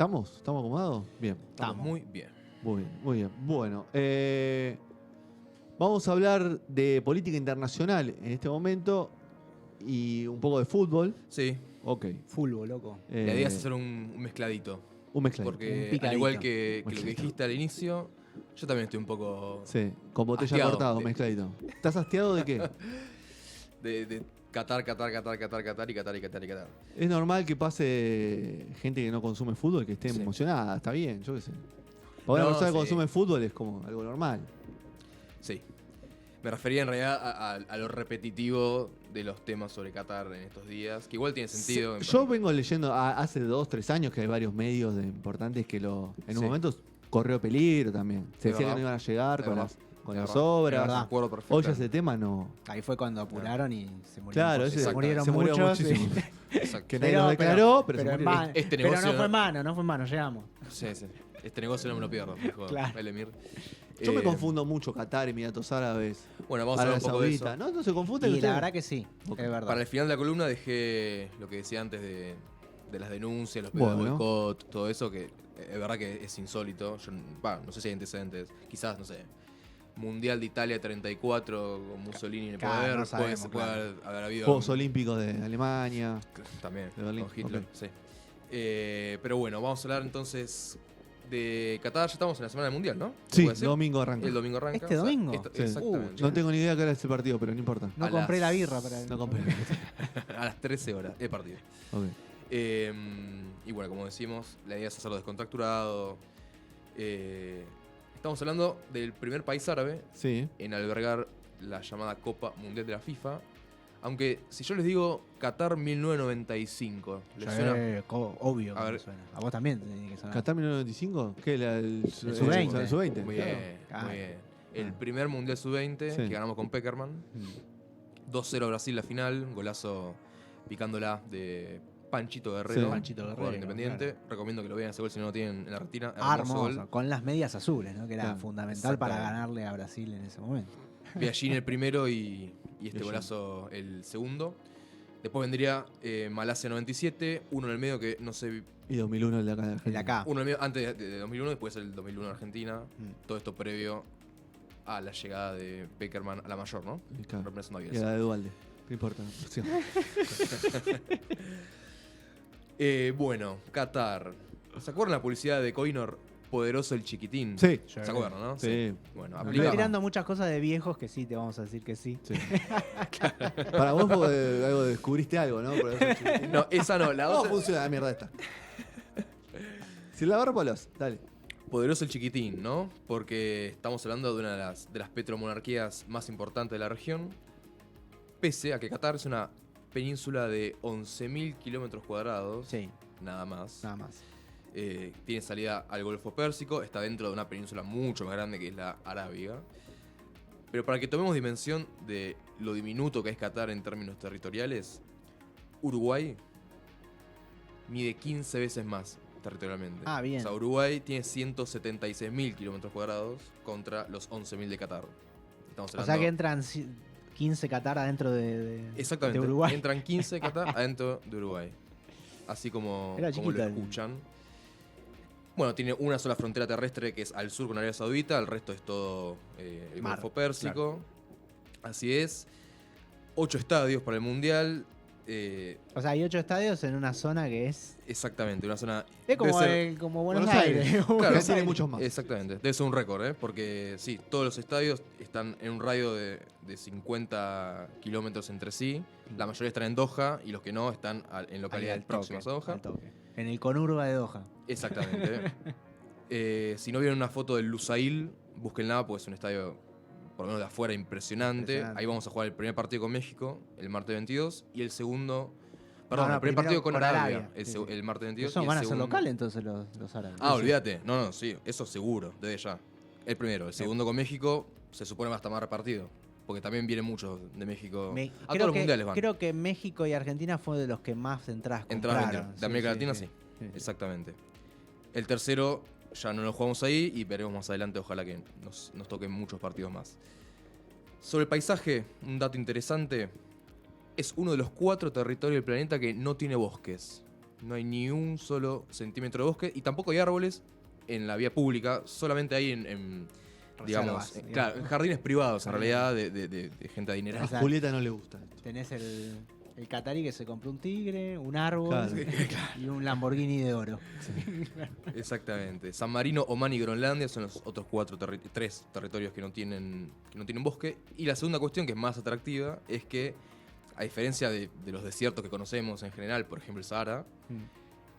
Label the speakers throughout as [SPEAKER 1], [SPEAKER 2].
[SPEAKER 1] ¿Estamos acomodados? Bien.
[SPEAKER 2] Estamos muy bien.
[SPEAKER 1] Muy bien, muy bien. Bueno, vamos a hablar de política internacional en este momento y un poco de fútbol.
[SPEAKER 2] Sí,
[SPEAKER 1] Ok.
[SPEAKER 3] Fulbo, loco.
[SPEAKER 2] la idea es hacer un mezcladito.
[SPEAKER 1] Un mezcladito.
[SPEAKER 3] Un
[SPEAKER 2] Porque al
[SPEAKER 3] picadito.
[SPEAKER 2] igual que lo que
[SPEAKER 1] Mezcladito.
[SPEAKER 2] dijiste al inicio, yo también estoy un poco
[SPEAKER 1] Sí, con botella
[SPEAKER 2] Hastiado.
[SPEAKER 1] cortado, mezcladito. ¿Estás hastiado de qué?
[SPEAKER 2] de Qatar.
[SPEAKER 1] Es normal que pase gente que no consume fútbol, que esté
[SPEAKER 2] Sí.
[SPEAKER 1] emocionada, está bien, yo qué sé. Para una
[SPEAKER 2] No,
[SPEAKER 1] persona que
[SPEAKER 2] sí.
[SPEAKER 1] consume fútbol es como algo normal.
[SPEAKER 2] Sí. Me refería en realidad a lo repetitivo de los temas sobre Qatar en estos días, que igual tiene sentido. en
[SPEAKER 1] Yo
[SPEAKER 2] particular.
[SPEAKER 1] vengo leyendo hace 2-3 años que hay varios medios importantes que en un
[SPEAKER 2] Sí.
[SPEAKER 1] momento corrió peligro también. Se
[SPEAKER 2] Es
[SPEAKER 1] decía
[SPEAKER 2] verdad.
[SPEAKER 1] que no iban a llegar
[SPEAKER 2] Es
[SPEAKER 1] con
[SPEAKER 2] verdad.
[SPEAKER 1] con
[SPEAKER 2] Es
[SPEAKER 1] las
[SPEAKER 2] verdad.
[SPEAKER 1] obras.
[SPEAKER 3] Es verdad.
[SPEAKER 2] Me acuerdo perfecto.
[SPEAKER 1] Hoy ya ese tema no.
[SPEAKER 3] Ahí fue cuando apuraron y se murieron.
[SPEAKER 1] Claro,
[SPEAKER 3] muchos.
[SPEAKER 1] ese
[SPEAKER 3] se murieron
[SPEAKER 1] se murió
[SPEAKER 3] muchos.
[SPEAKER 1] muchísimo.
[SPEAKER 2] Exacto.
[SPEAKER 1] Que nadie lo declaró, pero se
[SPEAKER 3] en
[SPEAKER 1] murieron.
[SPEAKER 3] mano.
[SPEAKER 2] Este
[SPEAKER 3] Pero
[SPEAKER 2] negocio
[SPEAKER 3] no fue en mano, no fue en mano, llegamos.
[SPEAKER 2] Sí. Este negocio no me lo pierdo, dijo
[SPEAKER 3] Claro.
[SPEAKER 2] el Emir.
[SPEAKER 1] Yo me confundo mucho Qatar, Emiratos Árabes,
[SPEAKER 2] Bueno, vamos a hablar
[SPEAKER 1] Arabia
[SPEAKER 2] un poco de eso.
[SPEAKER 1] Saudita. No se confunden
[SPEAKER 3] Y
[SPEAKER 1] ustedes.
[SPEAKER 3] la verdad que sí,
[SPEAKER 1] Ok.
[SPEAKER 3] es verdad.
[SPEAKER 2] Para el final de la columna dejé lo que decía antes de las denuncias, los pedidos de
[SPEAKER 1] Bueno.
[SPEAKER 2] boicot, todo eso, que es verdad que es insólito. Yo, no sé si hay antecedentes. Quizás, no sé, Mundial de Italia 34 con Mussolini en el
[SPEAKER 3] Claro,
[SPEAKER 2] poder.
[SPEAKER 3] no sabemos,
[SPEAKER 2] puede
[SPEAKER 3] claro.
[SPEAKER 2] haber habido...
[SPEAKER 1] Juegos Olímpicos de Alemania.
[SPEAKER 2] También,
[SPEAKER 1] de Berlín,
[SPEAKER 2] con Hitler,
[SPEAKER 1] ok.
[SPEAKER 2] sí. Pero bueno, vamos a hablar entonces de Qatar. Ya estamos en la semana del Mundial, ¿no? ¿Se
[SPEAKER 1] Sí,
[SPEAKER 2] puede decir?
[SPEAKER 1] domingo arranca.
[SPEAKER 2] El domingo arranca.
[SPEAKER 3] ¿Este domingo?
[SPEAKER 1] Sí.
[SPEAKER 2] Exactamente.
[SPEAKER 1] No tengo ni idea qué era ese partido, pero no importa.
[SPEAKER 3] No
[SPEAKER 2] a
[SPEAKER 3] compré
[SPEAKER 2] las-
[SPEAKER 3] la birra para
[SPEAKER 1] No compré.
[SPEAKER 2] A las 13 horas de partido.
[SPEAKER 1] Ok.
[SPEAKER 2] Y bueno, como decimos, la idea es hacerlo descontracturado. Estamos hablando del primer país árabe
[SPEAKER 1] Sí.
[SPEAKER 2] en albergar la llamada Copa Mundial de la FIFA. Aunque si yo les digo Qatar 1995, ¿les suena?
[SPEAKER 3] Obvio
[SPEAKER 2] A
[SPEAKER 3] que
[SPEAKER 2] ver.
[SPEAKER 3] me suena. A vos también te tiene que sonar.
[SPEAKER 1] ¿Qatar 1995? ¿Qué? El
[SPEAKER 3] sub-20.
[SPEAKER 1] el sub-20.
[SPEAKER 2] Muy
[SPEAKER 1] claro.
[SPEAKER 2] bien,
[SPEAKER 3] Claro.
[SPEAKER 2] muy bien. El
[SPEAKER 1] Ah.
[SPEAKER 2] primer Mundial Sub-20
[SPEAKER 1] Sí.
[SPEAKER 2] que ganamos con Peckerman. 2-0 a Brasil la final, un golazo picándola de Panchito Guerrero,
[SPEAKER 1] Sí.
[SPEAKER 3] Panchito
[SPEAKER 2] jugador
[SPEAKER 3] Guerrero,
[SPEAKER 2] independiente.
[SPEAKER 3] claro.
[SPEAKER 2] Recomiendo que lo vean ese gol si no lo tienen en la retina. Hermoso
[SPEAKER 3] Hermoso,
[SPEAKER 2] gol.
[SPEAKER 3] con las medias azules, ¿no? Que era
[SPEAKER 1] Claro.
[SPEAKER 3] fundamental para
[SPEAKER 2] Exactamente.
[SPEAKER 3] ganarle a Brasil en ese momento.
[SPEAKER 2] Biagini el primero y este
[SPEAKER 1] Biagini.
[SPEAKER 2] golazo el segundo. Después vendría Malasia 97, uno en el medio que no sé.
[SPEAKER 1] Y 2001 el de acá de
[SPEAKER 3] El de
[SPEAKER 1] Argentina.
[SPEAKER 3] acá.
[SPEAKER 2] Uno en el medio antes de 2001, después el 2001 en Argentina.
[SPEAKER 3] Mm.
[SPEAKER 2] Todo esto previo a la llegada de Peckerman a la mayor, ¿no?
[SPEAKER 1] Claro.
[SPEAKER 2] Reemplazando a
[SPEAKER 1] Y
[SPEAKER 2] Bielsa.
[SPEAKER 1] la de Dualde. No importa. Sí.
[SPEAKER 2] Bueno, Qatar. ¿Se acuerdan la publicidad de Coinor? Poderoso el chiquitín.
[SPEAKER 1] Sí.
[SPEAKER 2] ¿Se acuerdan, no?
[SPEAKER 1] Sí.
[SPEAKER 2] Bueno,
[SPEAKER 1] No,
[SPEAKER 3] Estoy
[SPEAKER 2] aplica.
[SPEAKER 1] claro.
[SPEAKER 3] tirando muchas cosas de viejos que sí, te vamos a decir que sí.
[SPEAKER 1] Sí. Para vos fue algo, descubriste algo, ¿no? Por eso,
[SPEAKER 2] No, esa no, la
[SPEAKER 1] ¿Cómo
[SPEAKER 2] otra.
[SPEAKER 1] funciona la mierda esta? Si la agarro palos, dale.
[SPEAKER 2] Poderoso el chiquitín, ¿no? Porque estamos hablando de una de las petromonarquías más importantes de la región. Pese a que Qatar es una península de 11.000 kilómetros cuadrados.
[SPEAKER 3] Sí,
[SPEAKER 2] Nada más.
[SPEAKER 3] nada más.
[SPEAKER 2] Tiene salida al Golfo Pérsico. Está dentro de una península mucho más grande que es la Arábiga. Pero para que tomemos dimensión de lo diminuto que es Qatar en términos territoriales, Uruguay mide 15 veces más territorialmente.
[SPEAKER 3] Ah, bien.
[SPEAKER 2] O sea, Uruguay tiene 176.000 kilómetros cuadrados contra los 11.000 de Qatar. Estamos
[SPEAKER 3] O sea
[SPEAKER 2] hablando-
[SPEAKER 3] que entran 15 Qatar adentro
[SPEAKER 2] Exactamente.
[SPEAKER 3] de Uruguay.
[SPEAKER 2] Entran 15 Qatar adentro de Uruguay. Así como,
[SPEAKER 3] Era
[SPEAKER 2] como lo
[SPEAKER 3] chiquita.
[SPEAKER 2] escuchan. Bueno, tiene una sola frontera terrestre que es al sur con Arabia Saudita, el resto es todo el
[SPEAKER 3] Mar,
[SPEAKER 2] Golfo Pérsico. Así es. 8 estadios para el Mundial.
[SPEAKER 3] O sea, hay 8 estadios en una zona que es.
[SPEAKER 2] Exactamente, una zona.
[SPEAKER 3] Es como,
[SPEAKER 2] debe ser-
[SPEAKER 3] como Buenos
[SPEAKER 1] Buenos
[SPEAKER 3] Aires.
[SPEAKER 1] Aires.
[SPEAKER 3] Como
[SPEAKER 2] Claro,
[SPEAKER 3] Buenos
[SPEAKER 1] tiene
[SPEAKER 3] Aires.
[SPEAKER 1] muchos más.
[SPEAKER 2] Exactamente, debe ser un récord, ¿eh? Porque sí, todos los estadios están en un radio de 50 kilómetros entre sí. La mayoría están en Doha y los que no están en
[SPEAKER 3] Ahí
[SPEAKER 2] localidades
[SPEAKER 3] al toque,
[SPEAKER 2] próximas a Doha.
[SPEAKER 3] al toque. En el conurba de Doha.
[SPEAKER 2] Exactamente. Si no vieron una foto del Lusail, búsquenla, porque es un estadio, por lo menos de afuera, impresionante.
[SPEAKER 3] Impresionante.
[SPEAKER 2] Ahí vamos a jugar el primer partido con México, el martes 22, y el segundo. Perdón,
[SPEAKER 3] No,
[SPEAKER 2] el primer
[SPEAKER 3] primero
[SPEAKER 2] partido con
[SPEAKER 3] con
[SPEAKER 2] Arabia,
[SPEAKER 3] Arabia.
[SPEAKER 2] el,
[SPEAKER 3] Sí, sí.
[SPEAKER 2] el martes 22.
[SPEAKER 3] Eso
[SPEAKER 2] y el
[SPEAKER 3] van a ser
[SPEAKER 2] segundo-
[SPEAKER 3] locales entonces los árabes.
[SPEAKER 2] Ah, olvídate. No, sí, eso seguro, desde ya. El primero, el segundo con México, se supone va a estar más repartido. Porque también vienen muchos de México. A todos los mundiales van.
[SPEAKER 3] Creo que México y Argentina fue de los que más entradas
[SPEAKER 2] Entradas
[SPEAKER 3] compraron.
[SPEAKER 2] vendieron. De América Latina, sí. Exactamente. El tercero ya no lo jugamos ahí y veremos más adelante, ojalá que nos toquen muchos partidos más. Sobre el paisaje, un dato interesante, es uno de los 4 territorios del planeta que no tiene bosques. No hay ni un solo centímetro de bosque y tampoco hay árboles en la vía pública, solamente hay digamos,
[SPEAKER 3] Reservas, digamos.
[SPEAKER 2] claro, en jardines privados en
[SPEAKER 3] Jardines.
[SPEAKER 2] realidad de gente
[SPEAKER 1] A
[SPEAKER 2] adinerada.
[SPEAKER 3] Exacto.
[SPEAKER 1] Julieta no le gusta esto.
[SPEAKER 3] Tenés el catarí que se compró un tigre, un árbol
[SPEAKER 1] Claro.
[SPEAKER 3] y un Lamborghini de oro.
[SPEAKER 2] Exactamente. San Marino, Omán y Groenlandia son los otros tres territorios que no tienen bosque. Y la segunda cuestión, que es más atractiva, es que, a diferencia de los desiertos que conocemos en general, por ejemplo el Sahara,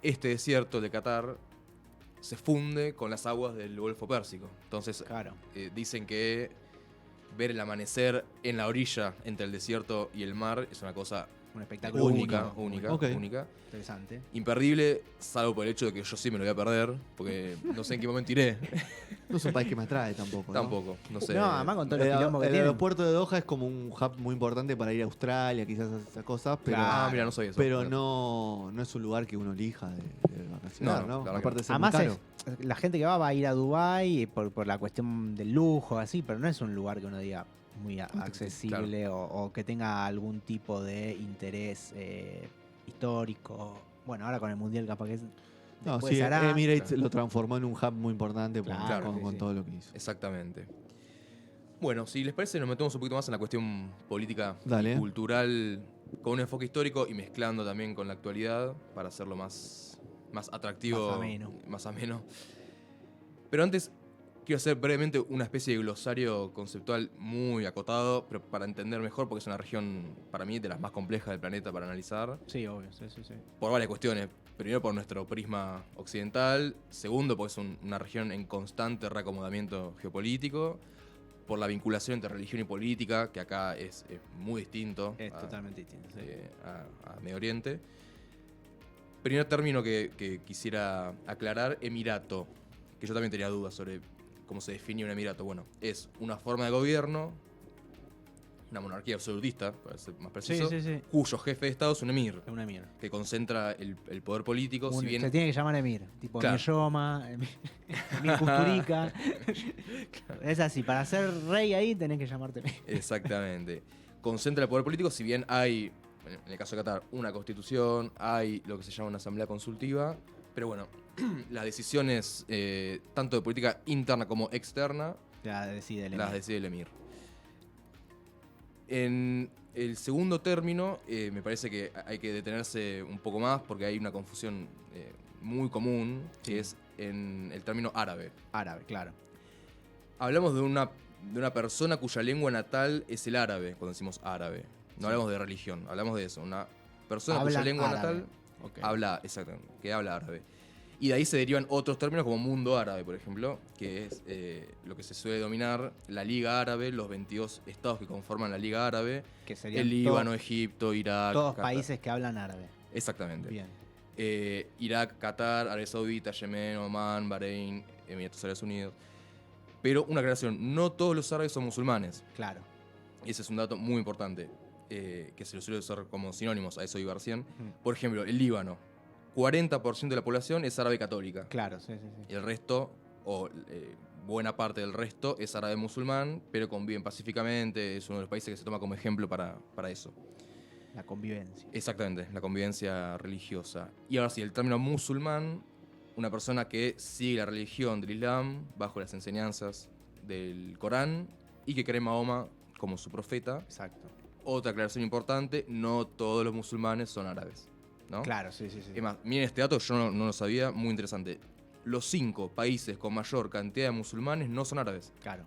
[SPEAKER 2] este desierto, el de Qatar, se funde con las aguas del Golfo Pérsico. Entonces,
[SPEAKER 3] Claro.
[SPEAKER 2] dicen que ver el amanecer en la orilla entre el desierto y el mar es una cosa
[SPEAKER 3] Un espectáculo
[SPEAKER 2] única,
[SPEAKER 3] único.
[SPEAKER 1] Ok.
[SPEAKER 2] única.
[SPEAKER 3] Interesante.
[SPEAKER 2] Imperdible, salvo por el hecho de que yo sí me lo voy a perder, porque no sé en qué momento iré.
[SPEAKER 1] No es un país que me atrae tampoco. ¿no?
[SPEAKER 2] Tampoco, no sé.
[SPEAKER 3] No, además con todos los
[SPEAKER 1] El,
[SPEAKER 3] quilombos que
[SPEAKER 1] el
[SPEAKER 3] tienen.
[SPEAKER 1] aeropuerto de Doha es como un hub muy importante para ir a Australia, quizás esas cosas, pero,
[SPEAKER 3] Claro.
[SPEAKER 2] Ah, mira, no sabía eso.
[SPEAKER 1] pero no es un lugar que uno elija de vacacionar,
[SPEAKER 2] No,
[SPEAKER 1] ¿no?
[SPEAKER 2] la verdad
[SPEAKER 1] Aparte
[SPEAKER 2] que
[SPEAKER 1] de ser
[SPEAKER 3] Además,
[SPEAKER 1] muy caro.
[SPEAKER 3] la gente que va a ir a Dubái por la cuestión del lujo, así, pero no es un lugar que uno diga muy accesible o que tenga algún tipo de interés histórico. Bueno, ahora con el Mundial capaz que
[SPEAKER 1] No,
[SPEAKER 3] después
[SPEAKER 1] sí,
[SPEAKER 3] se hará.
[SPEAKER 1] Emirates
[SPEAKER 2] Claro.
[SPEAKER 1] lo transformó en un hub muy importante
[SPEAKER 3] Claro,
[SPEAKER 1] con
[SPEAKER 3] sí.
[SPEAKER 1] todo lo que hizo.
[SPEAKER 2] Exactamente. Bueno, si les parece, nos metemos un poquito más en la cuestión política
[SPEAKER 1] Dale.
[SPEAKER 2] y cultural, con un enfoque histórico y mezclando también con la actualidad para hacerlo más atractivo.
[SPEAKER 3] Más ameno.
[SPEAKER 2] Más ameno. Pero antes, quiero hacer brevemente una especie de glosario conceptual muy acotado, pero para entender mejor, porque es una región, para mí, de las más complejas del planeta para analizar,
[SPEAKER 3] Sí, obvio, sí.
[SPEAKER 2] por varias cuestiones. Primero, por nuestro prisma occidental. Segundo, porque es una región en constante reacomodamiento geopolítico. Por la vinculación entre religión y política, que acá es muy distinto
[SPEAKER 3] Es totalmente distinto. Sí.
[SPEAKER 2] a Medio Oriente. Primer término que quisiera aclarar, emirato, que yo también tenía dudas sobre cómo se define un emirato. Bueno, es una forma de gobierno, una monarquía absolutista, para ser más preciso,
[SPEAKER 3] Sí.
[SPEAKER 2] cuyo jefe de Estado es un emir,
[SPEAKER 3] Es una mierda.
[SPEAKER 2] que concentra el poder político, si bien...
[SPEAKER 3] Se tiene que llamar Emir. Tipo
[SPEAKER 2] Claro.
[SPEAKER 3] Emir Yoma, Emir Kusturica. Es así, para ser rey ahí tenés que llamarte Emir.
[SPEAKER 2] Exactamente. Concentra el poder político, si bien hay, en el caso de Qatar, una constitución, hay lo que se llama una asamblea consultiva, pero bueno, las decisiones, tanto de política interna como externa,
[SPEAKER 3] Ya decide el
[SPEAKER 2] las
[SPEAKER 3] Emir.
[SPEAKER 2] decide el emir. En el segundo término, me parece que hay que detenerse un poco más porque hay una confusión muy común,
[SPEAKER 3] Sí.
[SPEAKER 2] que es en el término árabe.
[SPEAKER 3] Árabe, claro.
[SPEAKER 2] Hablamos de una persona cuya lengua natal es el árabe, cuando decimos árabe. No
[SPEAKER 3] Sí.
[SPEAKER 2] hablamos de religión, hablamos de eso. Una persona
[SPEAKER 3] Hablan
[SPEAKER 2] cuya lengua
[SPEAKER 3] árabe.
[SPEAKER 2] natal
[SPEAKER 3] Ok.
[SPEAKER 2] habla, exactamente, que habla árabe. Y de ahí se derivan otros términos como mundo árabe, por ejemplo, que es lo que se suele denominar la Liga Árabe, los 22 estados que conforman la Liga Árabe,
[SPEAKER 3] Que serían
[SPEAKER 2] el Líbano, Egipto, Irak.
[SPEAKER 3] todos
[SPEAKER 2] Qatar.
[SPEAKER 3] países que hablan árabe.
[SPEAKER 2] Exactamente.
[SPEAKER 3] Bien.
[SPEAKER 2] Irak, Qatar, Arabia Saudita, Yemen, Omán, Bahrein, Emiratos Árabes Unidos. Pero una aclaración, no todos los árabes son musulmanes.
[SPEAKER 3] Claro.
[SPEAKER 2] Y ese es un dato muy importante, que se lo suele usar como sinónimos, a eso iba recién.
[SPEAKER 3] Mm.
[SPEAKER 2] Por ejemplo, el Líbano. 40% de la población es árabe católica.
[SPEAKER 3] Claro, sí.
[SPEAKER 2] Y el resto, o buena parte del resto, es árabe musulmán, pero conviven pacíficamente. Es uno de los países que se toma como ejemplo para eso.
[SPEAKER 3] La convivencia.
[SPEAKER 2] Exactamente, la convivencia religiosa. Y ahora sí, el término musulmán, una persona que sigue la religión del Islam bajo las enseñanzas del Corán y que cree en Mahoma como su profeta.
[SPEAKER 3] Exacto.
[SPEAKER 2] Otra aclaración importante, no todos los musulmanes son árabes, ¿no?
[SPEAKER 3] Claro, sí.
[SPEAKER 2] Es más, miren este dato, yo no lo sabía, muy interesante. Los 5 países con mayor cantidad de musulmanes no son árabes.
[SPEAKER 3] Claro.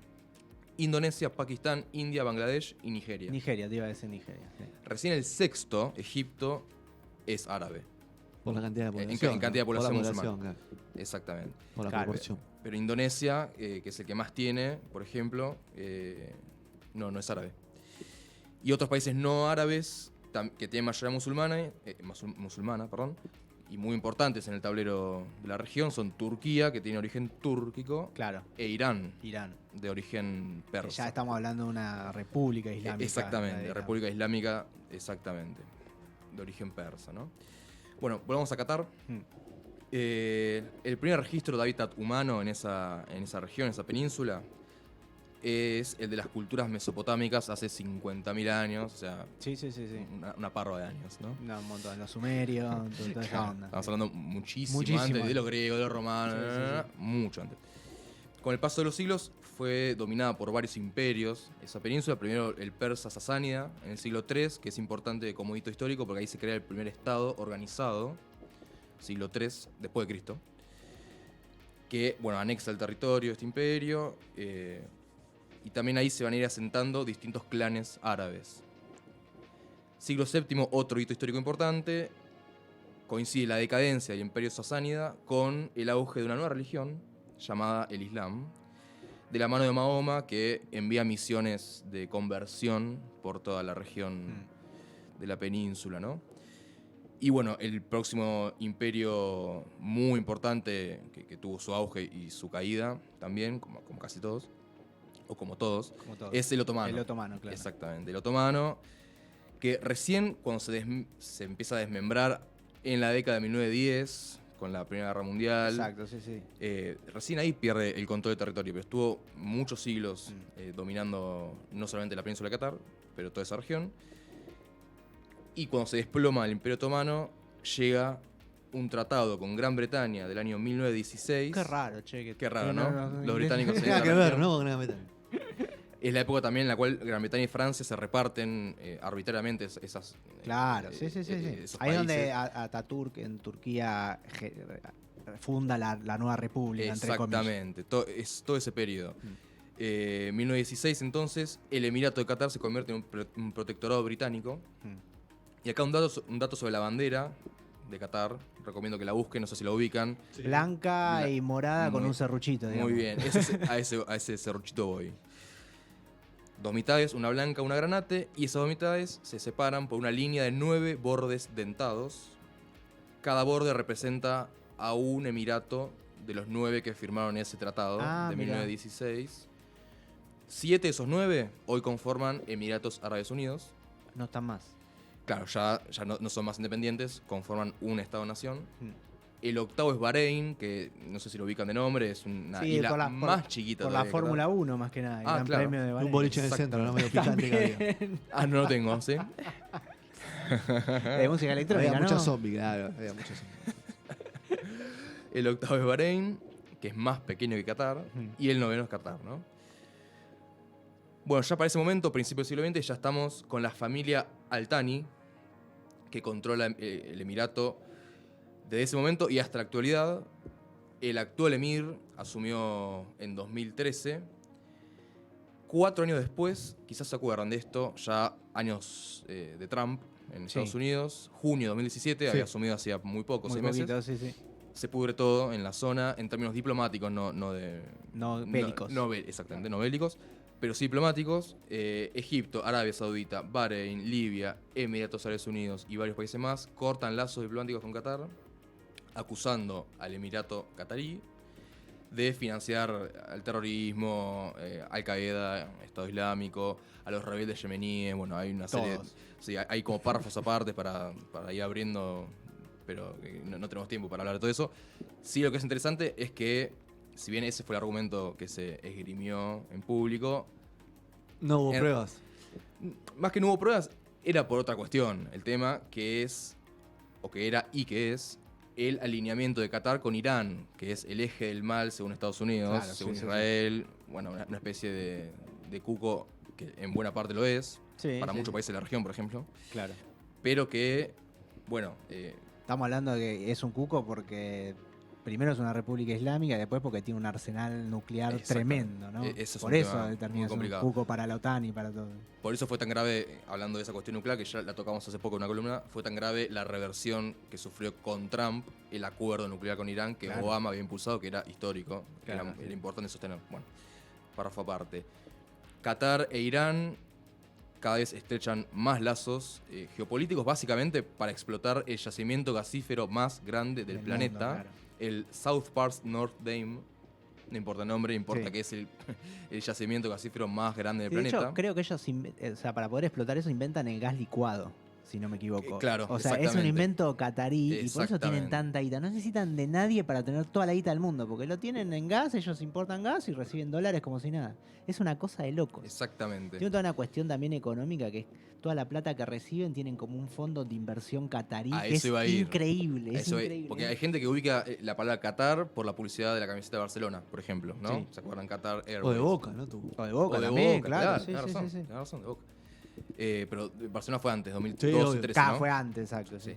[SPEAKER 2] Indonesia, Pakistán, India, Bangladesh y Nigeria.
[SPEAKER 3] Nigeria, te iba a decir Nigeria. Sí.
[SPEAKER 2] Recién el sexto, Egipto, es árabe.
[SPEAKER 1] Por la cantidad de
[SPEAKER 2] En
[SPEAKER 1] población.
[SPEAKER 2] cantidad de
[SPEAKER 1] ¿no? Por la
[SPEAKER 2] población
[SPEAKER 1] población, claro.
[SPEAKER 2] Exactamente.
[SPEAKER 1] Por la
[SPEAKER 3] Claro.
[SPEAKER 1] proporción.
[SPEAKER 2] Pero Indonesia, que es el que más tiene, por ejemplo, no es árabe. Y otros países no árabes que tienen mayoría musulmana, perdón, y muy importantes en el tablero de la región son Turquía, que tiene origen túrquico,
[SPEAKER 3] Claro.
[SPEAKER 2] e Irán,
[SPEAKER 3] Irán.
[SPEAKER 2] de origen
[SPEAKER 3] Que
[SPEAKER 2] persa.
[SPEAKER 3] ya estamos hablando de una república islámica.
[SPEAKER 2] Exactamente,
[SPEAKER 3] digamos.
[SPEAKER 2] República Islámica, exactamente, de origen persa, ¿no? Bueno, volvamos a Qatar.
[SPEAKER 3] Mm.
[SPEAKER 2] El primer registro de hábitat humano en esa región, en esa península, es el de las culturas mesopotámicas hace 50.000 años, o sea,
[SPEAKER 3] Sí.
[SPEAKER 2] una parva de años, ¿no?
[SPEAKER 3] No, un montón. Los sumerios, toda esa
[SPEAKER 2] Claro,
[SPEAKER 3] onda.
[SPEAKER 2] estamos hablando muchísimo
[SPEAKER 3] Muchísimo
[SPEAKER 2] antes de
[SPEAKER 3] antes.
[SPEAKER 2] los griegos, de los romanos,
[SPEAKER 3] Sí.
[SPEAKER 2] mucho antes. Con el paso de los siglos fue dominada por varios imperios esa península. Primero el persa sasánida en el siglo III, que es importante como hito histórico porque ahí se crea el primer estado organizado, siglo III después de Cristo, que bueno, anexa el territorio de este imperio, y también ahí se van a ir asentando distintos clanes árabes. Siglo VII, otro hito histórico importante, coincide la decadencia del imperio sasánida con el auge de una nueva religión llamada el Islam, de la mano de Mahoma, que envía misiones de conversión por toda la región de la península, ¿no? Y bueno, el próximo imperio muy importante que tuvo su auge y su caída también, como casi todos, o como todos,
[SPEAKER 3] Como todo.
[SPEAKER 2] es el otomano.
[SPEAKER 3] El otomano, claro.
[SPEAKER 2] Exactamente, el otomano, que recién cuando se empieza a desmembrar en la década de 1910, con la Primera Guerra Mundial,
[SPEAKER 3] Exacto, sí.
[SPEAKER 2] recién ahí pierde el control del territorio, pero estuvo muchos siglos dominando no solamente la península de Qatar, pero toda esa región. Y cuando se desploma el Imperio Otomano, llega un tratado con Gran Bretaña del año 1916.
[SPEAKER 3] Qué raro, che.
[SPEAKER 2] Qué raro, ¿no? Los británicos se
[SPEAKER 1] Nada que ver,
[SPEAKER 2] región.
[SPEAKER 1] ¿no? Con Gran Bretaña.
[SPEAKER 2] Es la época también en la cual Gran Bretaña y Francia se reparten arbitrariamente esas.
[SPEAKER 3] Claro, sí.
[SPEAKER 2] esos
[SPEAKER 3] Ahí es donde
[SPEAKER 2] países.
[SPEAKER 3] Ataturk en Turquía funda la nueva república, entre comillas.
[SPEAKER 2] Exactamente, es todo ese periodo. 1916 entonces, el Emirato de Qatar se convierte en un protectorado británico. Y acá un dato sobre la bandera de Qatar, recomiendo que la busquen, no sé si la ubican.
[SPEAKER 3] Blanca y morada con
[SPEAKER 2] Muy-
[SPEAKER 3] un serruchito, digamos.
[SPEAKER 2] Muy bien, a ese serruchito voy. Dos mitades, una blanca, una granate, y esas dos mitades se separan por una línea de 9 bordes dentados. Cada borde representa a un emirato de los 9 que firmaron ese tratado de
[SPEAKER 3] Mirá.
[SPEAKER 2] 1916. 7 de esos 9 hoy conforman Emiratos Árabes Unidos.
[SPEAKER 3] No están más.
[SPEAKER 2] Claro, ya no son más independientes, conforman un Estado-nación.
[SPEAKER 3] Mm.
[SPEAKER 2] El octavo es Bahrein, que no sé si lo ubican de nombre, es una
[SPEAKER 3] Sí,
[SPEAKER 2] isla más chiquita
[SPEAKER 3] Por
[SPEAKER 2] todavía
[SPEAKER 3] la
[SPEAKER 2] que
[SPEAKER 3] Fórmula
[SPEAKER 2] Qatar.
[SPEAKER 3] 1, más que nada. El
[SPEAKER 2] Ah,
[SPEAKER 3] Gran
[SPEAKER 2] claro.
[SPEAKER 3] Premio de
[SPEAKER 1] Un
[SPEAKER 3] Bahrein.
[SPEAKER 1] boliche en el centro, ¿no? Medio picante que había.
[SPEAKER 3] También.
[SPEAKER 2] Ah, no lo tengo, ¿sí?
[SPEAKER 3] De música electrónica,
[SPEAKER 1] Había
[SPEAKER 3] ¿no?
[SPEAKER 1] muchos zombies, claro. Había muchos zombies.
[SPEAKER 2] El octavo es Bahrein, que es más pequeño que Qatar. Y el noveno es Qatar, ¿no? Bueno, ya para ese momento, principio del siglo XX, ya estamos con la familia Al-Thani, que controla el Emirato desde ese momento y hasta la actualidad. El actual emir asumió en 2013. 4 años después, quizás se acuerdan de esto, ya años de Trump en Estados Unidos, junio de 2017, había asumido hacía muy poco,
[SPEAKER 3] Muy
[SPEAKER 2] 6 meses.
[SPEAKER 3] poquito, sí.
[SPEAKER 2] Se pudre todo en la zona en términos diplomáticos, no
[SPEAKER 3] bélicos.
[SPEAKER 2] Exactamente, no bélicos, pero sí diplomáticos. Egipto, Arabia Saudita, Bahrein, Libia, Emiratos Árabes Unidos y varios países más cortan lazos diplomáticos con Qatar, acusando al Emirato qatarí de financiar al terrorismo, Al-Qaeda, Estado Islámico, a los rebeldes yemeníes. Bueno, hay una serie.
[SPEAKER 3] Todos.
[SPEAKER 2] Sí, hay como párrafos aparte para ir abriendo, pero no tenemos tiempo para hablar de todo eso. Sí, lo que es interesante es que, si bien ese fue el argumento que se esgrimió en público,
[SPEAKER 1] No hubo pruebas.
[SPEAKER 2] más que no hubo pruebas, era por otra cuestión. El tema que es, o que era y que es, el alineamiento de Qatar con Irán, que es el eje del mal según Estados Unidos,
[SPEAKER 3] Claro,
[SPEAKER 2] según
[SPEAKER 3] sí.
[SPEAKER 2] Israel. Bueno, una especie de cuco que en buena parte lo es,
[SPEAKER 3] Sí,
[SPEAKER 2] para
[SPEAKER 3] sí,
[SPEAKER 2] muchos
[SPEAKER 3] sí.
[SPEAKER 2] países de la región, por ejemplo.
[SPEAKER 3] Claro.
[SPEAKER 2] Pero que, bueno,
[SPEAKER 3] Estamos hablando de que es un cuco porque primero es una república islámica y después porque tiene un arsenal nuclear
[SPEAKER 2] Exactamente.
[SPEAKER 3] tremendo, ¿no?
[SPEAKER 2] Ese es
[SPEAKER 3] Por
[SPEAKER 2] un
[SPEAKER 3] eso
[SPEAKER 2] tema
[SPEAKER 3] termina
[SPEAKER 2] muy
[SPEAKER 3] siendo un
[SPEAKER 2] complicado.
[SPEAKER 3] cuco para la OTAN y para todo.
[SPEAKER 2] por eso fue tan grave, hablando de esa cuestión nuclear, que ya la tocamos hace poco en una columna, fue tan grave la reversión que sufrió con Trump el acuerdo nuclear con Irán, que
[SPEAKER 3] Claro.
[SPEAKER 2] Obama había impulsado, que era histórico, que
[SPEAKER 3] Claro,
[SPEAKER 2] era,
[SPEAKER 3] sí.
[SPEAKER 2] era importante sostener. Bueno, párrafo aparte. Qatar e Irán cada vez estrechan más lazos geopolíticos, básicamente para explotar el yacimiento gasífero más grande del
[SPEAKER 3] Del
[SPEAKER 2] planeta,
[SPEAKER 3] mundo, claro.
[SPEAKER 2] el South Pars North Dame. No importa el nombre, importa
[SPEAKER 3] Sí.
[SPEAKER 2] que es el yacimiento gasífero más grande del
[SPEAKER 3] Sí, de
[SPEAKER 2] planeta.
[SPEAKER 3] hecho, creo que ellos, para poder explotar eso, inventan el gas licuado. si no me equivoco.
[SPEAKER 2] Claro,
[SPEAKER 3] o sea, es un
[SPEAKER 2] exactamente.
[SPEAKER 3] invento catarí y por eso tienen
[SPEAKER 2] Exactamente.
[SPEAKER 3] tanta guita. No necesitan de nadie para tener toda la guita del mundo, porque lo tienen en gas, ellos importan gas y reciben dólares como si nada. Es una cosa de locos.
[SPEAKER 2] Exactamente.
[SPEAKER 3] Tiene toda una cuestión también económica, que es toda la plata que reciben tienen como un fondo de inversión catarí,
[SPEAKER 2] A
[SPEAKER 3] que
[SPEAKER 2] eso
[SPEAKER 3] es
[SPEAKER 2] iba a ir.
[SPEAKER 3] increíble.
[SPEAKER 2] A
[SPEAKER 3] Es
[SPEAKER 2] eso,
[SPEAKER 3] increíble.
[SPEAKER 2] porque hay gente que ubica la palabra Qatar por la publicidad de la camiseta de Barcelona, por ejemplo, ¿no?
[SPEAKER 3] Sí.
[SPEAKER 2] ¿Se acuerdan? Qatar Airways.
[SPEAKER 1] O de Boca, ¿no?
[SPEAKER 3] O de Boca
[SPEAKER 2] O de
[SPEAKER 3] también,
[SPEAKER 2] Boca,
[SPEAKER 3] claro. Sí,
[SPEAKER 2] tenés
[SPEAKER 3] sí,
[SPEAKER 2] razón,
[SPEAKER 3] sí, sí.
[SPEAKER 2] tenés razón, de Boca. Pero Barcelona fue antes, 2012
[SPEAKER 1] Sí, obvio.
[SPEAKER 2] 13,
[SPEAKER 3] Acá
[SPEAKER 2] ¿no?
[SPEAKER 3] fue antes, exacto.
[SPEAKER 2] Sí.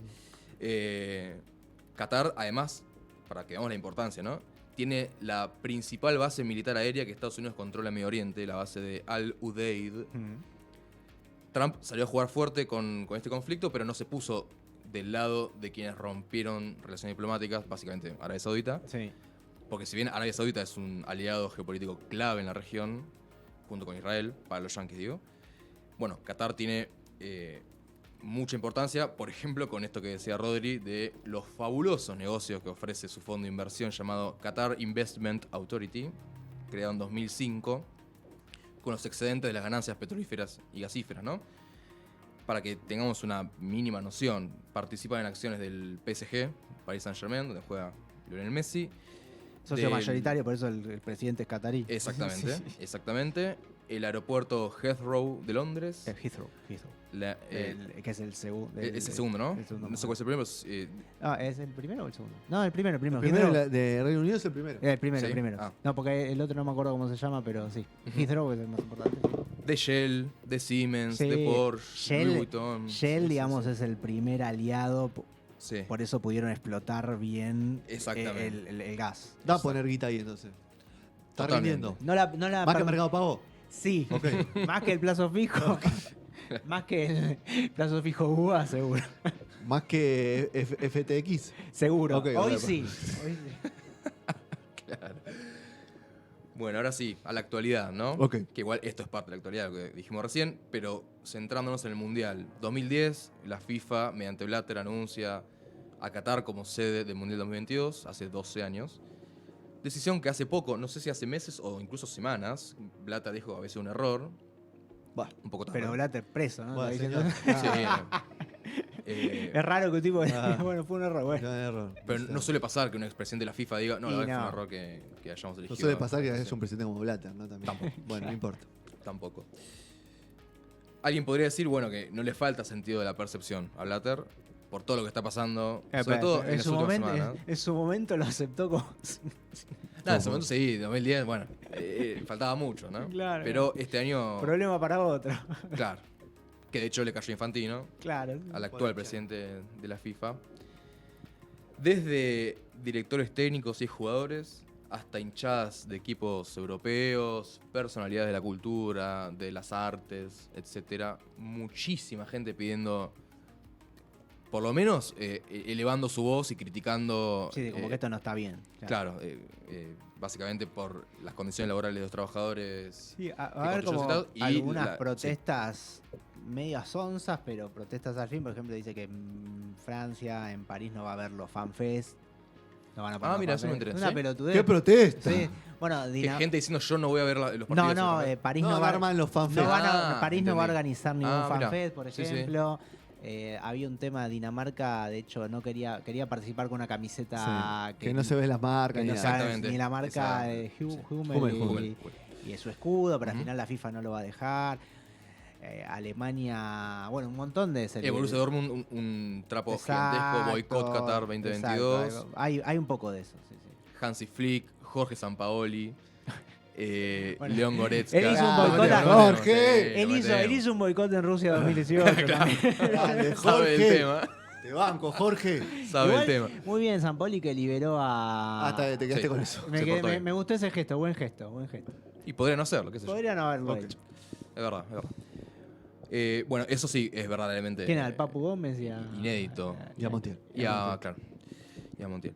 [SPEAKER 2] Qatar, además, para que veamos la importancia, ¿no? Tiene la principal base militar aérea que Estados Unidos controla en Medio Oriente, la base de Al Udeid. Trump salió a jugar fuerte con este conflicto, pero no se puso del lado de quienes rompieron relaciones diplomáticas, básicamente Arabia Saudita.
[SPEAKER 3] Sí.
[SPEAKER 2] Porque si bien Arabia Saudita es un aliado geopolítico clave en la región, junto con Israel, para los yanquis digo, bueno, Qatar tiene mucha importancia, por ejemplo, con esto que decía Rodri, de los fabulosos negocios que ofrece su fondo de inversión llamado Qatar Investment Authority, creado en 2005, con los excedentes de las ganancias petrolíferas y gasíferas, ¿no? Para que tengamos una mínima noción, participan en acciones del PSG, Paris Saint-Germain, donde juega Lionel Messi.
[SPEAKER 3] Socio
[SPEAKER 2] del-
[SPEAKER 3] mayoritario, por eso el presidente es catarí.
[SPEAKER 2] Exactamente,
[SPEAKER 3] Sí, sí.
[SPEAKER 2] exactamente. El aeropuerto Heathrow de Londres.
[SPEAKER 3] Heathrow. Que es el segundo.
[SPEAKER 2] Es el segundo, ¿no?
[SPEAKER 3] el segundo
[SPEAKER 2] No sé
[SPEAKER 3] más.
[SPEAKER 2] cuál es el primero.
[SPEAKER 3] ¿Es el primero o el segundo? No, el primero.
[SPEAKER 1] El primero
[SPEAKER 3] Heathrow.
[SPEAKER 1] de Reino Unido es el primero.
[SPEAKER 3] El primero,
[SPEAKER 2] Sí.
[SPEAKER 3] el primero.
[SPEAKER 2] Ah.
[SPEAKER 3] No, porque el otro no me acuerdo cómo se llama, pero sí. Heathrow es el más importante.
[SPEAKER 2] De Shell, de Siemens,
[SPEAKER 3] Sí,
[SPEAKER 2] de Porsche, Louis Vuitton.
[SPEAKER 3] Shell,
[SPEAKER 2] Sí,
[SPEAKER 3] digamos,
[SPEAKER 2] sí,
[SPEAKER 3] es el primer aliado.
[SPEAKER 2] sí.
[SPEAKER 3] Por eso pudieron explotar bien
[SPEAKER 2] Exactamente.
[SPEAKER 3] el gas.
[SPEAKER 1] Da a poner guita ahí entonces. Está
[SPEAKER 2] Totalmente.
[SPEAKER 1] rindiendo.
[SPEAKER 3] No la
[SPEAKER 1] Más que Mercado Pago.
[SPEAKER 3] Sí,
[SPEAKER 1] Ok.
[SPEAKER 3] más que el plazo fijo. Más que el plazo fijo UVA, seguro.
[SPEAKER 1] Más que FTX.
[SPEAKER 3] Seguro.
[SPEAKER 1] Ok,
[SPEAKER 3] Hoy
[SPEAKER 1] ok.
[SPEAKER 3] sí. Hoy sí.
[SPEAKER 2] Claro. Bueno, ahora sí, a la actualidad, ¿no?
[SPEAKER 1] Ok.
[SPEAKER 2] Que igual esto es parte de la actualidad, lo que dijimos recién, pero centrándonos en el Mundial 2010, la FIFA, mediante Blatter, anuncia a Qatar como sede del Mundial 2022, hace 12 años. Decisión que hace poco, no sé si hace meses o incluso semanas, Blatter dijo a veces un error.
[SPEAKER 1] Va.
[SPEAKER 2] Un poco tarde.
[SPEAKER 3] Pero Blatter preso, ¿no?
[SPEAKER 1] Bueno,
[SPEAKER 3] Está
[SPEAKER 1] señor.
[SPEAKER 3] diciendo-
[SPEAKER 2] Sí.
[SPEAKER 3] Es raro que un tipo
[SPEAKER 1] Ah.
[SPEAKER 3] bueno, fue un error, bueno.
[SPEAKER 1] Gran error.
[SPEAKER 2] Pero no suele pasar que un expresidente de la FIFA diga, no, la
[SPEAKER 3] Y
[SPEAKER 2] verdad que fue un
[SPEAKER 3] no.
[SPEAKER 2] error que hayamos elegido.
[SPEAKER 1] No suele pasar que
[SPEAKER 2] Sí.
[SPEAKER 1] es un presidente como Blatter, ¿no? También.
[SPEAKER 2] Tampoco.
[SPEAKER 1] Bueno, no importa.
[SPEAKER 2] Tampoco. Alguien podría decir, bueno, que no le falta sentido de la percepción a Blatter por todo lo que está pasando, sobre todo en las últimas semanas.
[SPEAKER 3] en su momento lo aceptó como.
[SPEAKER 2] Nada, en ese momento sí, 2010, bueno, faltaba mucho, ¿no?
[SPEAKER 3] Claro.
[SPEAKER 2] Pero este año,
[SPEAKER 3] Problema para otro.
[SPEAKER 2] claro, que de hecho le cayó a Infantino,
[SPEAKER 3] Claro.
[SPEAKER 2] al actual presidente de la FIFA. Desde directores técnicos y jugadores hasta hinchadas de equipos europeos, personalidades de la cultura, de las artes, etcétera. Muchísima gente pidiendo, por lo menos, elevando su voz y criticando.
[SPEAKER 3] Sí, como que esto no está bien.
[SPEAKER 2] Claro, básicamente por las condiciones laborales de los trabajadores.
[SPEAKER 3] Sí, a
[SPEAKER 2] que
[SPEAKER 3] ver como
[SPEAKER 2] construyen y
[SPEAKER 3] algunas
[SPEAKER 2] la-
[SPEAKER 3] protestas medias onzas, pero protestas al fin. Por ejemplo, dice que en Francia, en París, no va a haber los fanfest. No van a poner
[SPEAKER 2] Ah,
[SPEAKER 3] los
[SPEAKER 2] mira, eso me
[SPEAKER 3] fanfest.
[SPEAKER 2] interesa,
[SPEAKER 3] Una
[SPEAKER 2] ¿sí?
[SPEAKER 3] pelotudez.
[SPEAKER 1] ¡Qué protesta!
[SPEAKER 3] Sí. Bueno,
[SPEAKER 2] Que gente diciendo yo no voy a ver los partidos.
[SPEAKER 3] no,
[SPEAKER 2] de
[SPEAKER 3] no,
[SPEAKER 2] fútbol".
[SPEAKER 3] París
[SPEAKER 1] No,
[SPEAKER 3] no, va
[SPEAKER 1] arman los fanfest.
[SPEAKER 3] no van a,
[SPEAKER 2] Ah,
[SPEAKER 3] París no va a
[SPEAKER 2] entendí.
[SPEAKER 3] organizar ningún
[SPEAKER 2] Ah, mirá.
[SPEAKER 3] fanfest, por
[SPEAKER 2] Sí, sí.
[SPEAKER 3] ejemplo. Había un tema, Dinamarca, de hecho, no quería participar con una camiseta
[SPEAKER 1] Sí, que no se ve las marcas
[SPEAKER 3] que
[SPEAKER 1] ni
[SPEAKER 3] no
[SPEAKER 1] nada.
[SPEAKER 3] sabes
[SPEAKER 2] Exactamente.
[SPEAKER 3] ni la marca
[SPEAKER 2] Esa-
[SPEAKER 3] de
[SPEAKER 2] sí.
[SPEAKER 3] Hummel
[SPEAKER 1] Hummel,
[SPEAKER 3] y-
[SPEAKER 1] Hummel.
[SPEAKER 3] y es su escudo, pero al
[SPEAKER 2] Ujú.
[SPEAKER 3] final la FIFA no lo va a dejar. Alemania, bueno, un montón de
[SPEAKER 2] Borussia Dortmund, un trapo
[SPEAKER 3] Exacto,
[SPEAKER 2] gigantesco, boicot Qatar 2022.
[SPEAKER 3] exacto, hay un poco de eso, sí, sí.
[SPEAKER 2] Hansi Flick, Jorge Sampaoli,
[SPEAKER 3] Bueno,
[SPEAKER 2] León Goretzka.
[SPEAKER 3] él hizo un
[SPEAKER 1] Ah,
[SPEAKER 3] boicot a-
[SPEAKER 1] Jorge.
[SPEAKER 3] Él hizo un boicot en Rusia 2018 también.
[SPEAKER 1] Dale,
[SPEAKER 2] Sabe el
[SPEAKER 1] Jorge.
[SPEAKER 2] tema.
[SPEAKER 1] Te banco, Jorge.
[SPEAKER 2] Sabe
[SPEAKER 3] Igual,
[SPEAKER 2] el tema.
[SPEAKER 3] muy bien, Sampaoli que liberó a...
[SPEAKER 1] Hasta que te quedaste
[SPEAKER 2] Sí.
[SPEAKER 1] con eso.
[SPEAKER 3] Me,
[SPEAKER 2] Se
[SPEAKER 3] quedé-
[SPEAKER 2] portó
[SPEAKER 3] me-
[SPEAKER 2] bien.
[SPEAKER 3] me gustó ese gesto, buen gesto, buen gesto.
[SPEAKER 2] Y podría no hacerlo, qué sé yo.
[SPEAKER 3] Podrían haberlo
[SPEAKER 1] Ok.
[SPEAKER 3] hecho.
[SPEAKER 2] Es verdad, es verdad. Bueno, eso sí es verdaderamente
[SPEAKER 3] ¿Quién era? ¿El Papu Gómez? Y a...
[SPEAKER 2] inédito.
[SPEAKER 1] Y a Montiel.
[SPEAKER 2] Y a, claro, y a Montiel.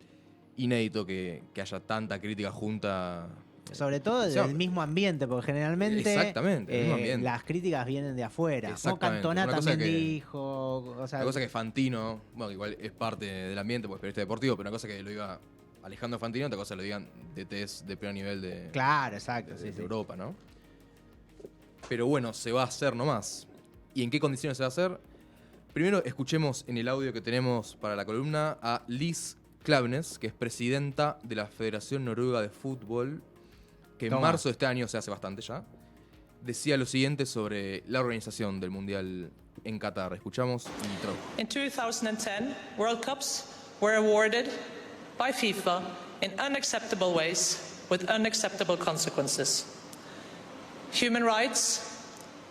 [SPEAKER 2] Inédito que haya tanta crítica junta.
[SPEAKER 3] Sobre todo
[SPEAKER 2] O sea,
[SPEAKER 3] del mismo ambiente, porque generalmente
[SPEAKER 2] Exactamente, del mismo ambiente.
[SPEAKER 3] las críticas vienen de afuera. ¿No?
[SPEAKER 2] Exactamente.
[SPEAKER 3] Cantona
[SPEAKER 2] Una cosa
[SPEAKER 3] también
[SPEAKER 2] que-
[SPEAKER 3] dijo. O sea,
[SPEAKER 2] La cosa que Fantino, bueno, igual es parte del ambiente, porque es periodista deportivo, pero una cosa que lo diga Alejandro Fantino, otra cosa lo digan DTs de primer nivel de,
[SPEAKER 3] claro, exacto.
[SPEAKER 2] de
[SPEAKER 3] Sí, sí.
[SPEAKER 2] Europa, ¿no? Pero bueno, se va a hacer nomás. ¿Y en qué condiciones se va a hacer? Primero escuchemos en el audio que tenemos para la columna a Liz Klaveness, que es presidenta de la Federación Noruega de Fútbol, que en marzo de este año, o sea, hace bastante ya, decía lo siguiente sobre la organización del Mundial en Qatar. Escuchamos intro.
[SPEAKER 4] In 2010, World Cups were awarded by FIFA in unacceptable ways with unacceptable consequences. Human rights,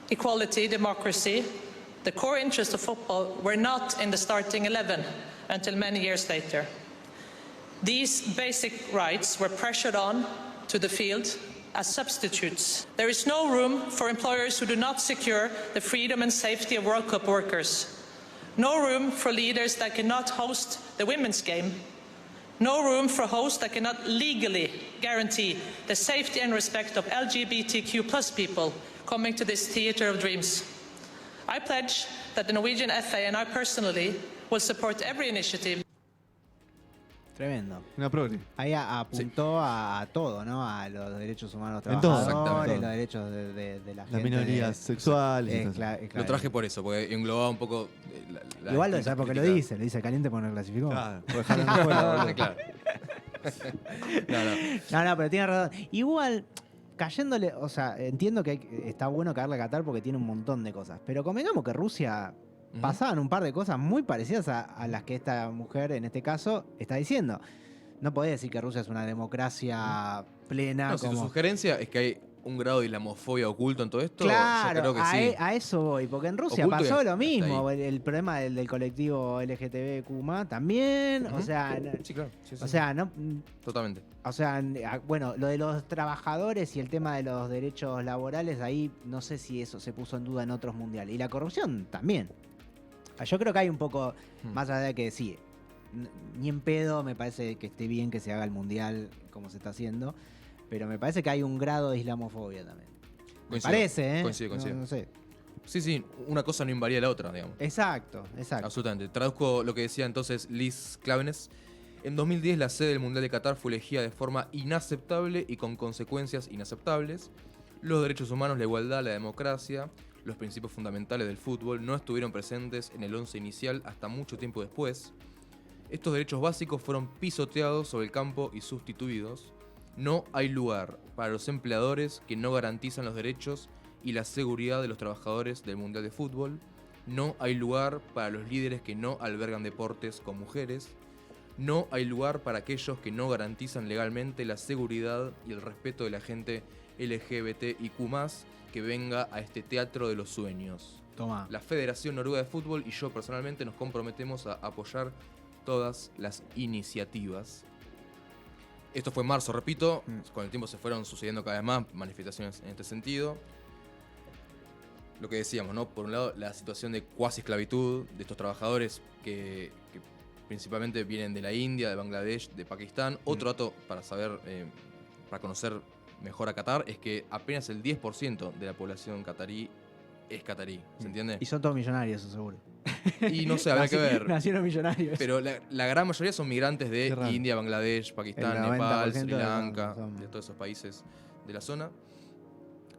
[SPEAKER 4] equality, democracy, the core interests of football were not in the starting 11 until many years later. These basic rights were pressured on to the field as substitutes. There is no room for employers who do not secure the freedom and safety of World Cup workers. No room for leaders that cannot host the women's game. No room for hosts that cannot legally guarantee the safety and respect of LGBTQ+ people coming to this theater of dreams. I pledge that the Norwegian FA and I personally will support every initiative.
[SPEAKER 3] Tremendo.
[SPEAKER 1] Una progre.
[SPEAKER 3] Ahí apuntó a todo, ¿no? A los derechos humanos
[SPEAKER 1] En todo,
[SPEAKER 3] trabajadores,
[SPEAKER 1] exactamente.
[SPEAKER 3] los derechos de la gente.
[SPEAKER 1] Las minorías sexuales. y todo eso.
[SPEAKER 2] Lo traje por eso, porque englobaba un poco
[SPEAKER 3] Igual lo
[SPEAKER 2] distintas
[SPEAKER 3] sabe porque lo
[SPEAKER 2] críticas.
[SPEAKER 3] dice caliente porque no clasificó.
[SPEAKER 1] Claro, por dejarlo en afuera, boludo.
[SPEAKER 2] Claro.
[SPEAKER 3] No, pero tiene razón. Igual, cayéndole, o sea, entiendo que está bueno caerle a Qatar porque tiene un montón de cosas. Pero convengamos que Rusia
[SPEAKER 2] Ujú.
[SPEAKER 3] pasaban un par de cosas muy parecidas a las que esta mujer, en este caso, está diciendo. No podés decir que Rusia es una democracia plena.
[SPEAKER 2] No, si tu
[SPEAKER 3] como...
[SPEAKER 2] sugerencia es que hay un grado de islamofobia oculto en todo esto,
[SPEAKER 3] Claro,
[SPEAKER 2] yo creo que sí.
[SPEAKER 3] a eso voy, porque en Rusia
[SPEAKER 2] Oculto
[SPEAKER 3] pasó
[SPEAKER 2] que
[SPEAKER 3] lo
[SPEAKER 2] está
[SPEAKER 3] mismo,
[SPEAKER 2] ahí.
[SPEAKER 3] el problema del colectivo LGTBQ+, también,
[SPEAKER 2] Ujú.
[SPEAKER 3] o sea,
[SPEAKER 2] Sí, claro. Sí, sí,
[SPEAKER 3] o
[SPEAKER 2] sí.
[SPEAKER 3] sea, no,
[SPEAKER 2] Totalmente.
[SPEAKER 3] o sea, bueno, lo de los trabajadores y el tema de los derechos laborales, ahí no sé si eso se puso en duda en otros mundiales. Y la corrupción también. Yo creo que hay un poco, más allá de que sí, ni en pedo me parece que esté bien que se haga el mundial como se está haciendo, pero me parece que hay un grado de islamofobia también. Me
[SPEAKER 2] Coincido,
[SPEAKER 3] parece, ¿eh?
[SPEAKER 2] coincido.
[SPEAKER 3] No sé.
[SPEAKER 2] Sí, sí, una cosa no invalida la otra, digamos.
[SPEAKER 3] Exacto.
[SPEAKER 2] Absolutamente. Traduzco lo que decía entonces Liz Klaveness. En 2010 la sede del Mundial de Qatar fue elegida de forma inaceptable y con consecuencias inaceptables. Los derechos humanos, la igualdad, la democracia, los principios fundamentales del fútbol no estuvieron presentes en el once inicial hasta mucho tiempo después. Estos derechos básicos fueron pisoteados sobre el campo y sustituidos. No hay lugar para los empleadores que no garantizan los derechos y la seguridad de los trabajadores del Mundial de Fútbol. No hay lugar para los líderes que no albergan deportes con mujeres. No hay lugar para aquellos que no garantizan legalmente la seguridad y el respeto de la gente LGBTIQ+, que venga a este teatro de los sueños.
[SPEAKER 3] Toma.
[SPEAKER 2] La Federación Noruega de Fútbol y yo personalmente nos comprometemos a apoyar todas las iniciativas. Esto fue en marzo, repito. Con el tiempo se fueron sucediendo cada vez más manifestaciones en este sentido. Lo que decíamos, ¿no? Por un lado, la situación de cuasi esclavitud de estos trabajadores que principalmente vienen de la India, de Bangladesh, de Pakistán. Otro dato para saber, para conocer mejor a Qatar, es que apenas el 10% de la población qatarí es qatarí, ¿se entiende?
[SPEAKER 3] Y son todos millonarios, eso seguro.
[SPEAKER 2] Y no sé, habrá que ver.
[SPEAKER 3] Nacieron millonarios.
[SPEAKER 2] Pero la gran mayoría son migrantes
[SPEAKER 1] Qué
[SPEAKER 2] de
[SPEAKER 1] raro.
[SPEAKER 2] India, Bangladesh, Pakistán,
[SPEAKER 3] El 90%
[SPEAKER 2] Nepal,
[SPEAKER 3] de
[SPEAKER 2] Sri
[SPEAKER 3] los-
[SPEAKER 2] Lanka,
[SPEAKER 3] son-
[SPEAKER 2] de todos esos países de la zona.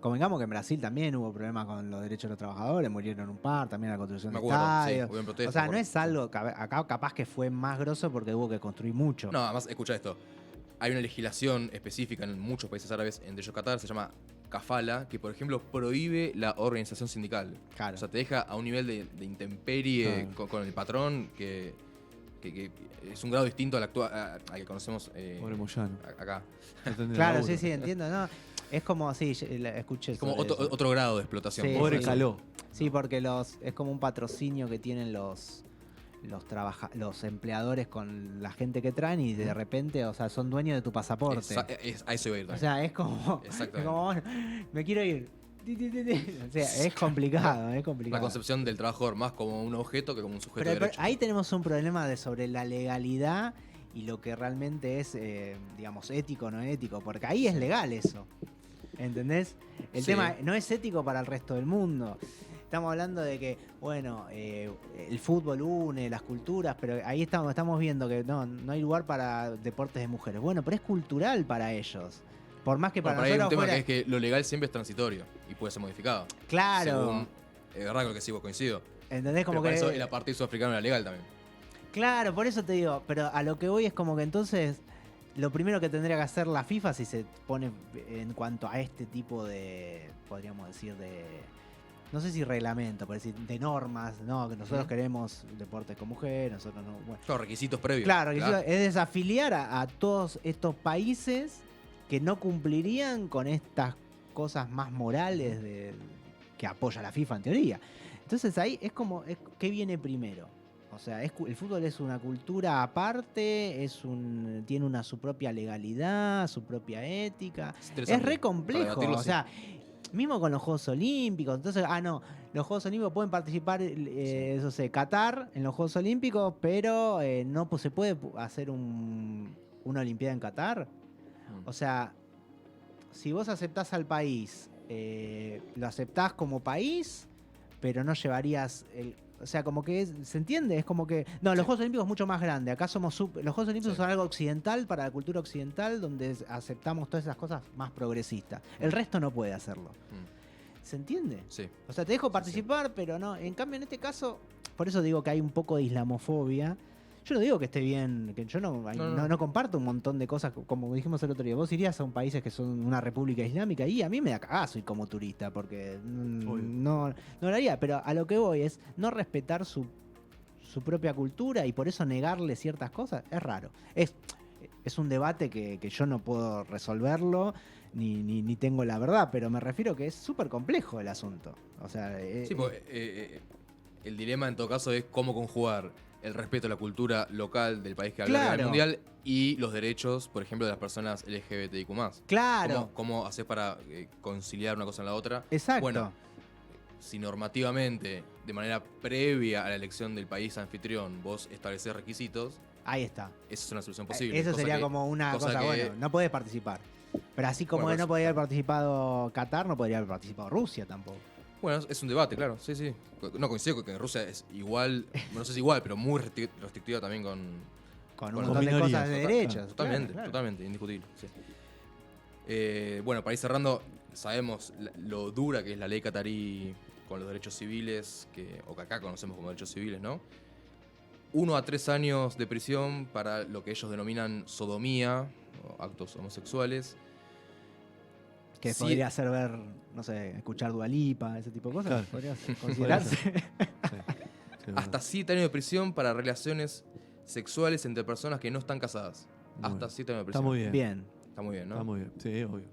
[SPEAKER 3] Convengamos que en Brasil también hubo problemas con los derechos de los trabajadores, murieron un par, también la construcción
[SPEAKER 2] Me
[SPEAKER 3] de
[SPEAKER 2] acuerdo, sí,
[SPEAKER 3] estadios.
[SPEAKER 2] hubo en protesta,
[SPEAKER 3] O sea,
[SPEAKER 2] me
[SPEAKER 3] no
[SPEAKER 2] acuerdo.
[SPEAKER 3] es algo, acá capaz que fue más grosso porque hubo que construir mucho.
[SPEAKER 2] No, además, escucha esto. Hay una legislación específica en muchos países árabes, entre ellos Qatar, se llama Kafala, que por ejemplo prohíbe la organización sindical.
[SPEAKER 3] Claro.
[SPEAKER 2] O sea, te deja a un nivel de intemperie
[SPEAKER 1] Claro.
[SPEAKER 2] con el patrón que es un grado distinto al actual, al que conocemos
[SPEAKER 1] Pobre Moyano.
[SPEAKER 2] acá.
[SPEAKER 1] No tendrá
[SPEAKER 3] Claro,
[SPEAKER 1] laburo.
[SPEAKER 3] sí, entiendo. No, es como, sí, escuché
[SPEAKER 2] Es como
[SPEAKER 3] sobre eso.
[SPEAKER 2] otro grado de explotación.
[SPEAKER 3] Sí,
[SPEAKER 1] Pobre
[SPEAKER 3] sí.
[SPEAKER 1] Caló.
[SPEAKER 3] Sí, porque es como un patrocinio que tienen los empleadores con la gente que traen y de repente, o sea, son dueños de tu pasaporte.
[SPEAKER 2] A eso iba a ir
[SPEAKER 3] O
[SPEAKER 2] también.
[SPEAKER 3] sea, es como,
[SPEAKER 2] Exactamente.
[SPEAKER 3] bueno, me quiero ir. O sea, es complicado, es complicado.
[SPEAKER 2] La concepción del trabajador más como un objeto que como un sujeto de
[SPEAKER 3] Pero
[SPEAKER 2] derecho.
[SPEAKER 3] ahí tenemos un problema sobre la legalidad y lo que realmente es, digamos, ético o no ético, porque ahí es legal eso. ¿Entendés? El
[SPEAKER 2] Sí.
[SPEAKER 3] tema no es ético para el resto del mundo. Estamos hablando de que, bueno, el fútbol une las culturas, pero ahí estamos viendo que no hay lugar para deportes de mujeres. Bueno, pero es cultural para ellos. Por más que
[SPEAKER 2] Bueno,
[SPEAKER 3] para
[SPEAKER 2] pero hay un
[SPEAKER 3] nosotros
[SPEAKER 2] tema
[SPEAKER 3] fuera...
[SPEAKER 2] que es que lo legal siempre es transitorio y puede ser modificado.
[SPEAKER 3] Claro.
[SPEAKER 2] Según, es verdad con lo que sí vos coincido.
[SPEAKER 3] ¿Entendés? Como
[SPEAKER 2] Pero
[SPEAKER 3] que.
[SPEAKER 2] para eso el apartheid sudafricano era legal también.
[SPEAKER 3] Claro, por eso te digo, pero a lo que voy es como que entonces lo primero que tendría que hacer la FIFA si se pone en cuanto a este tipo de, podríamos decir, de, no sé si reglamento, por decir, de normas, no, que nosotros queremos deportes con mujeres, nosotros no, bueno.
[SPEAKER 2] Claro, requisitos previos.
[SPEAKER 3] Claro, es desafiliar a todos estos países que no cumplirían con estas cosas más morales que apoya la FIFA en teoría. Entonces ahí es como, ¿qué viene primero? O sea, el fútbol es una cultura aparte, tiene su propia legalidad, su propia ética. Es re complejo. O sea, mismo con los Juegos Olímpicos. Entonces, los Juegos Olímpicos pueden participar, eso sé, Qatar en los Juegos Olímpicos, pero no se puede hacer una Olimpiada en Qatar. O sea, si vos aceptás al país, lo aceptás como país, pero no llevarías o sea, como que ¿se entiende? Es como que... No, los Juegos Olímpicos es mucho más grande. Acá los Juegos Olímpicos son algo occidental para la cultura occidental donde aceptamos todas esas cosas más progresistas. El resto no puede hacerlo. ¿Se entiende?
[SPEAKER 2] Sí.
[SPEAKER 3] O sea, te dejo participar, pero no. En cambio, en este caso, por eso digo que hay un poco de islamofobia. Yo no digo que esté bien, que yo no comparto un montón de cosas, como dijimos el otro día. Vos irías a un país que son una república islámica y a mí me da cagazo ir como turista, porque no lo haría. Pero a lo que voy es no respetar su propia cultura y por eso negarle ciertas cosas es raro. Es un debate que yo no puedo resolverlo, ni tengo la verdad, pero me refiero que es súper complejo el asunto. O sea,
[SPEAKER 2] sí, porque el dilema en todo caso es cómo conjugar el respeto a la cultura local del país que alberga el mundial y los derechos, por ejemplo, de las personas LGBTIQ+.
[SPEAKER 3] Claro.
[SPEAKER 2] ¿Cómo haces para conciliar una cosa en la otra?
[SPEAKER 3] Exacto.
[SPEAKER 2] Bueno, si normativamente, de manera previa a la elección del país anfitrión, vos estableces requisitos,
[SPEAKER 3] ahí está.
[SPEAKER 2] Esa es una solución posible.
[SPEAKER 3] Eso sería como una cosa, bueno, no podés participar. Pero así como no podría haber participado Qatar, no podría haber participado Rusia tampoco.
[SPEAKER 2] Bueno, es un debate, claro, sí. No coincido con que Rusia es igual, no sé si igual, pero muy restrictiva también con
[SPEAKER 3] un montón de cosas de derechos.
[SPEAKER 2] Totalmente, indiscutible. Sí. Bueno, para ir cerrando, sabemos lo dura que es la ley catarí con los derechos civiles, o que acá conocemos como derechos civiles, ¿no? 1 a 3 años de prisión para lo que ellos denominan sodomía, o actos homosexuales.
[SPEAKER 3] Que podría ser ver, no sé, escuchar Dua Lipa, ese tipo de cosas. Claro. Podría considerarse.
[SPEAKER 2] Sí, hasta 7 años de prisión para relaciones sexuales entre personas que no están casadas. Hasta 7 años de prisión.
[SPEAKER 1] Está muy bien.
[SPEAKER 2] Está muy bien, ¿no?
[SPEAKER 1] Está muy bien, sí, obvio.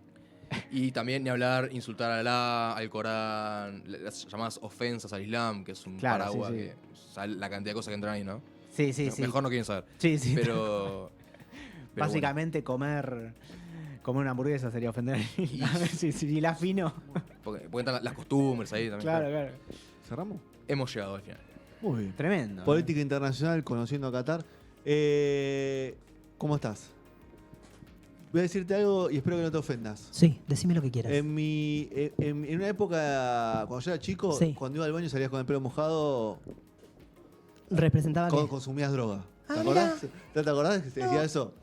[SPEAKER 2] Y también ni hablar, insultar a Alá, al Corán, las llamadas ofensas al Islam, que es un paraguas, que la cantidad de cosas que entran ahí, ¿no?
[SPEAKER 3] Sí.
[SPEAKER 2] Mejor no quieren saber.
[SPEAKER 3] Sí.
[SPEAKER 2] Pero
[SPEAKER 3] básicamente comer una hamburguesa sería ofender. Si la afino.
[SPEAKER 2] Porque entran las costumbres ahí también.
[SPEAKER 3] Claro.
[SPEAKER 1] ¿Cerramos?
[SPEAKER 2] Hemos llegado al final.
[SPEAKER 1] Muy bien.
[SPEAKER 3] Tremendo.
[SPEAKER 1] Política internacional, conociendo a Qatar. ¿Cómo estás? Voy a decirte algo y espero que no te ofendas.
[SPEAKER 5] Sí, decime lo que quieras.
[SPEAKER 1] En una época, cuando yo era chico, cuando iba al baño y salías con el pelo mojado,
[SPEAKER 5] representaba que
[SPEAKER 1] consumías droga. ¿Te acordás? ¿Te acordás que se decía eso?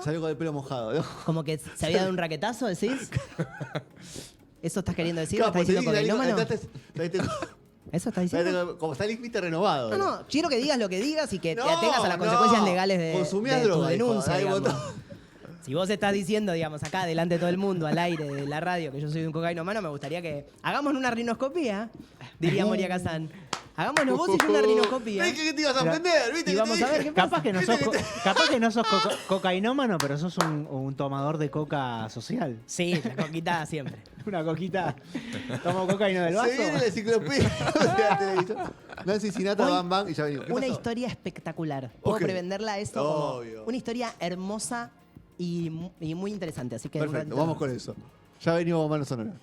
[SPEAKER 1] Salió con el pelo mojado, ¿no?
[SPEAKER 5] Como que se había dado un raquetazo, ¿decís? ¿Eso estás queriendo decir?
[SPEAKER 1] Claro,
[SPEAKER 5] ¿Estás diciendo cocainómano? ¿Eso estás diciendo?
[SPEAKER 1] Como salís, viste, renovado.
[SPEAKER 5] No, quiero que digas lo que digas y que te atengas a las consecuencias legales de tu denuncia, digamos. Si vos estás diciendo, digamos, acá delante de todo el mundo, al aire de la radio, que yo soy un cocainómano, me gustaría que hagamos una rinoscopía, diría Moria Kazan. Hagámonos vos y yo una rinoscopía.
[SPEAKER 1] ¿Viste que te ibas a ofender? ¿Viste?
[SPEAKER 5] Y vamos a ver qué pasa.
[SPEAKER 3] Capaz que no sos cocainómano, pero sos un tomador de coca social.
[SPEAKER 5] Sí, la coquita siempre.
[SPEAKER 3] Una coquita. Tomo coca y no del vaso.
[SPEAKER 1] Se viene la enciclopedia. Nancy Sinatra, Bam Bam y ya venimos.
[SPEAKER 5] Una historia espectacular. Puedo prevenderla esto como
[SPEAKER 1] Obvio.
[SPEAKER 5] una historia hermosa y muy interesante. Así que
[SPEAKER 1] Perfecto, vamos con eso. Ya venimos, Mano Sonora.